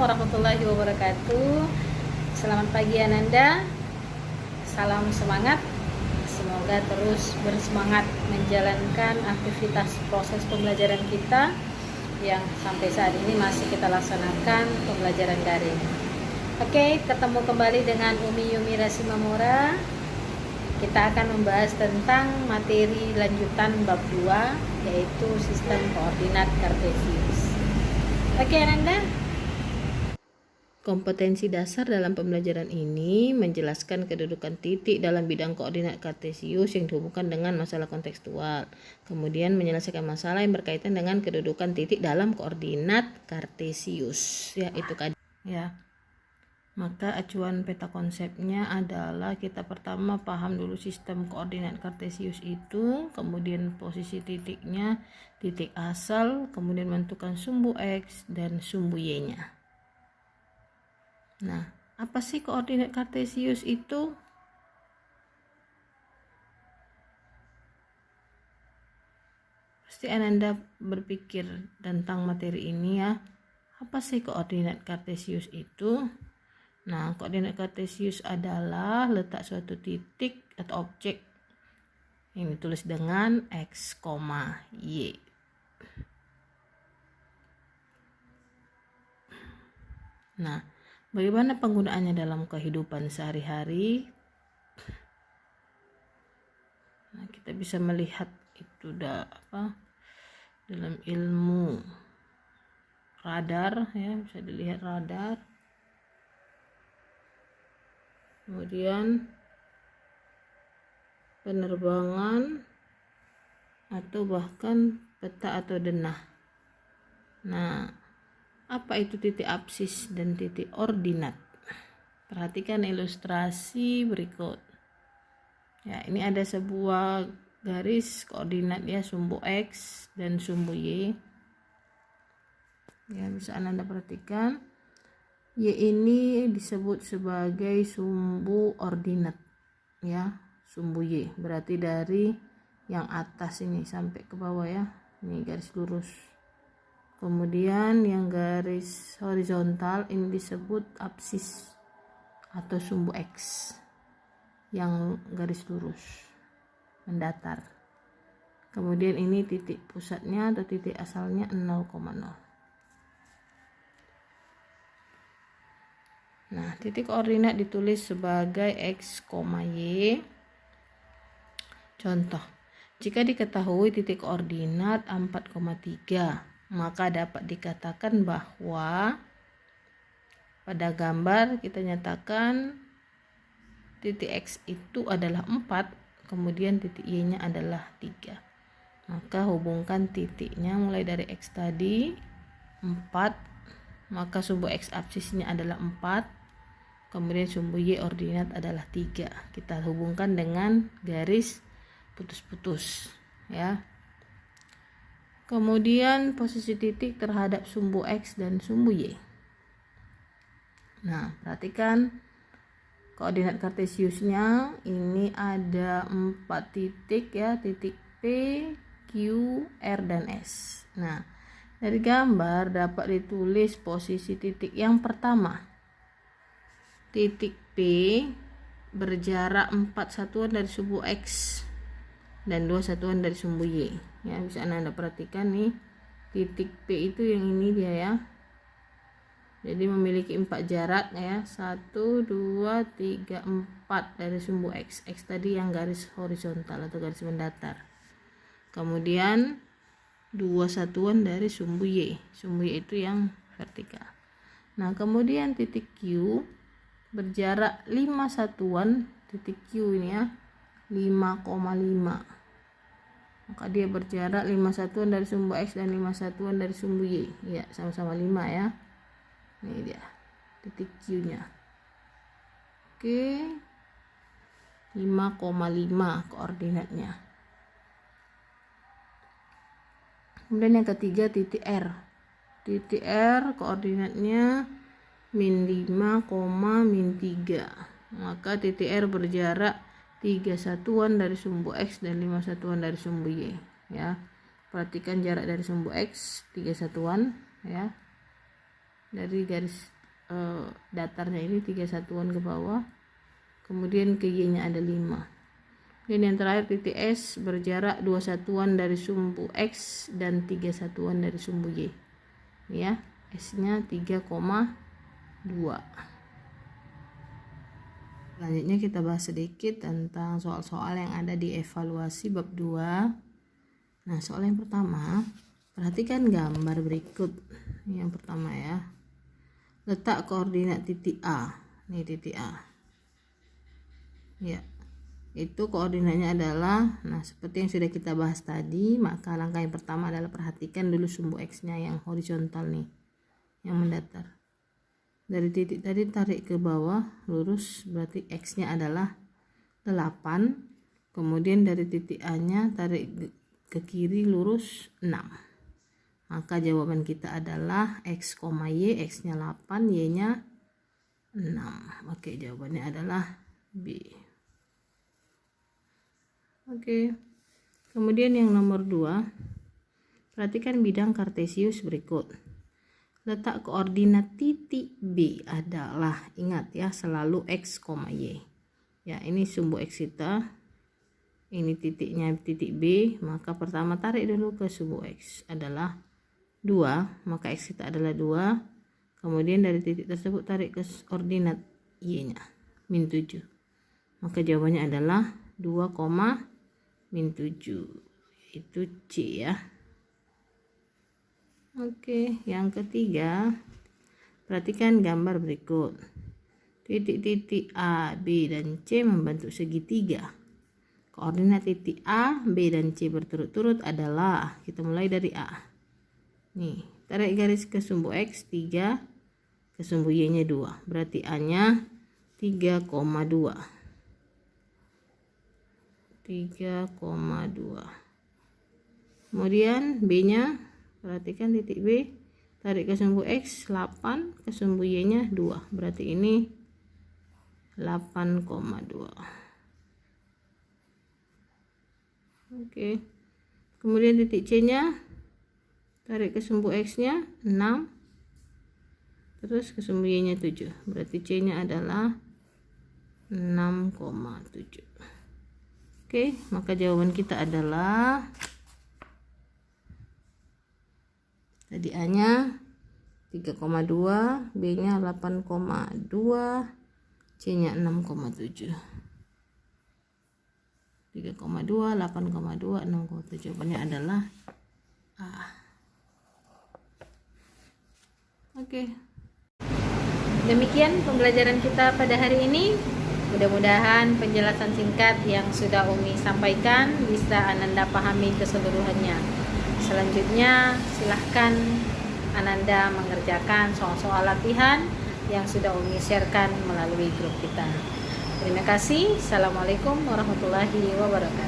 warahmatullahi wabarakatuh. Selamat pagi Ananda. Salam semangat. Semoga terus bersemangat menjalankan aktivitas proses pembelajaran kita yang sampai saat ini masih kita laksanakan pembelajaran daring. Oke, ketemu kembali dengan Umi Yumira Simamora. Kita akan membahas tentang materi lanjutan bab 2, yaitu sistem koordinat kartesius. Oke Ananda. Kompetensi dasar dalam pembelajaran ini menjelaskan kedudukan titik dalam bidang koordinat kartesius yang dihubungkan dengan masalah kontekstual. Kemudian menyelesaikan masalah yang berkaitan dengan kedudukan titik dalam koordinat kartesius. Ya, itu kan. Ya. Maka acuan peta konsepnya adalah kita pertama paham dulu sistem koordinat kartesius itu, kemudian posisi titiknya, titik asal, kemudian menentukan sumbu X dan sumbu Y-nya. Nah, apa sih koordinat kartesius itu? Pasti Ananda berpikir tentang materi ini ya. Apa sih koordinat kartesius itu? Nah, koordinat kartesius adalah letak suatu titik atau objek yang ditulis dengan X, Y. Nah, bagaimana penggunaannya dalam kehidupan sehari-hari? Nah, kita bisa melihat itu dalam ilmu radar ya, bisa dilihat radar. Kemudian penerbangan atau bahkan peta atau denah. Nah, apa itu titik apsis dan titik ordinat? Perhatikan ilustrasi berikut. Ya, ini ada sebuah garis koordinat ya, sumbu X dan sumbu Y. Ya, bisa Anda perhatikan. Y ini disebut sebagai sumbu ordinat ya, sumbu Y berarti dari yang atas ini sampai ke bawah ya, ini garis lurus. Kemudian yang garis horizontal ini disebut apsis atau sumbu X yang garis lurus mendatar. Kemudian ini titik pusatnya atau titik asalnya 0,0. Nah, titik koordinat ditulis sebagai X, Y. Contoh, jika diketahui titik koordinat 4,3, maka dapat dikatakan bahwa pada gambar kita nyatakan titik X itu adalah 4, kemudian titik Y-nya adalah 3. Maka hubungkan titiknya mulai dari X tadi 4, maka sumbu X absisnya adalah 4. Kemudian sumbu Y ordinat adalah 3. Kita hubungkan dengan garis putus-putus ya. Kemudian posisi titik terhadap sumbu X dan sumbu Y. Nah, perhatikan koordinat kartesiusnya ini ada 4 titik ya, titik P, Q, R dan S. Nah, dari gambar dapat ditulis posisi titik yang pertama. Titik P berjarak 4 satuan dari sumbu X dan 2 satuan dari sumbu Y. Ya, bisa Anda perhatikan nih, titik P itu yang ini dia ya. Jadi memiliki 4 jarak ya, 1, 2, 3, 4 dari sumbu X. X tadi yang garis horizontal atau garis mendatar. Kemudian 2 satuan dari sumbu Y. Sumbu Y itu yang vertikal. Nah, kemudian titik Q berjarak 5 satuan, titik Q ini ya, 5,5. Maka dia berjarak 5 satuan dari sumbu X dan 5 satuan dari sumbu Y. Ya, sama-sama 5 ya. Ini dia titik Q-nya. Oke. 5,5 koordinatnya. Kemudian yang ketiga titik R. Titik R koordinatnya min 5, min 3. Maka titik R berjarak 3 satuan dari sumbu X dan 5 satuan dari sumbu Y ya. Perhatikan jarak dari sumbu X 3 satuan ya. Dari garis datarnya ini 3 satuan ke bawah, kemudian ke Y nya ada 5. Dan yang terakhir titik S berjarak 2 satuan dari sumbu X dan 3 satuan dari sumbu Y ya. S nya 3,2. Selanjutnya kita bahas sedikit tentang soal-soal yang ada di evaluasi bab 2. Nah, soal yang pertama, perhatikan gambar berikut. Yang pertama ya, letak koordinat titik A. Ini titik A ya, itu koordinatnya adalah, nah seperti yang sudah kita bahas tadi, maka langkah yang pertama adalah perhatikan dulu sumbu X nya yang horizontal nih, yang mendatar. Dari titik tadi tarik ke bawah lurus, berarti X nya adalah 8. Kemudian dari titik A nya tarik ke kiri lurus 6. Maka jawaban kita adalah X, Y, X nya 8, Y nya 6. Oke, jawabannya adalah B. Oke. Kemudian yang nomor 2, perhatikan bidang kartesius berikut. Letak koordinat titik B adalah, ingat ya, selalu X, Y. Ya, ini sumbu X kita. Ini titiknya titik B, maka pertama tarik dulu ke sumbu X adalah 2, maka X kita adalah 2. Kemudian dari titik tersebut tarik ke koordinat Y nya min 7. Maka jawabannya adalah 2, min 7, itu C ya. Oke, yang ketiga, perhatikan gambar berikut. Titik-titik A, B, dan C membentuk segitiga. Koordinat titik A, B, dan C berturut-turut adalah, kita mulai dari A. Nih, tarik garis ke sumbu X 3, ke sumbu Y nya 2. Berarti A nya 3,2. 3,2. Kemudian B nya, perhatikan titik B, tarik ke sumbu X 8, ke sumbu Y nya 2. Berarti ini 8,2. Oke. Kemudian titik C nya, tarik ke sumbu X nya 6, terus ke sumbu Y nya 7. Berarti C nya adalah 6,7. Oke, maka jawaban kita adalah tadi A nya 3,2, B nya 8,2, C nya 6,7. 3,2, 8,2, 6,7. Jawabannya adalah A. Oke. Demikian pembelajaran kita pada hari ini. Mudah-mudahan penjelasan singkat yang sudah Umi sampaikan bisa Ananda pahami keseluruhannya. Selanjutnya silahkan Ananda mengerjakan soal-soal latihan yang sudah Umi sharekan melalui grup kita. Terima kasih. Assalamualaikum warahmatullahi wabarakatuh.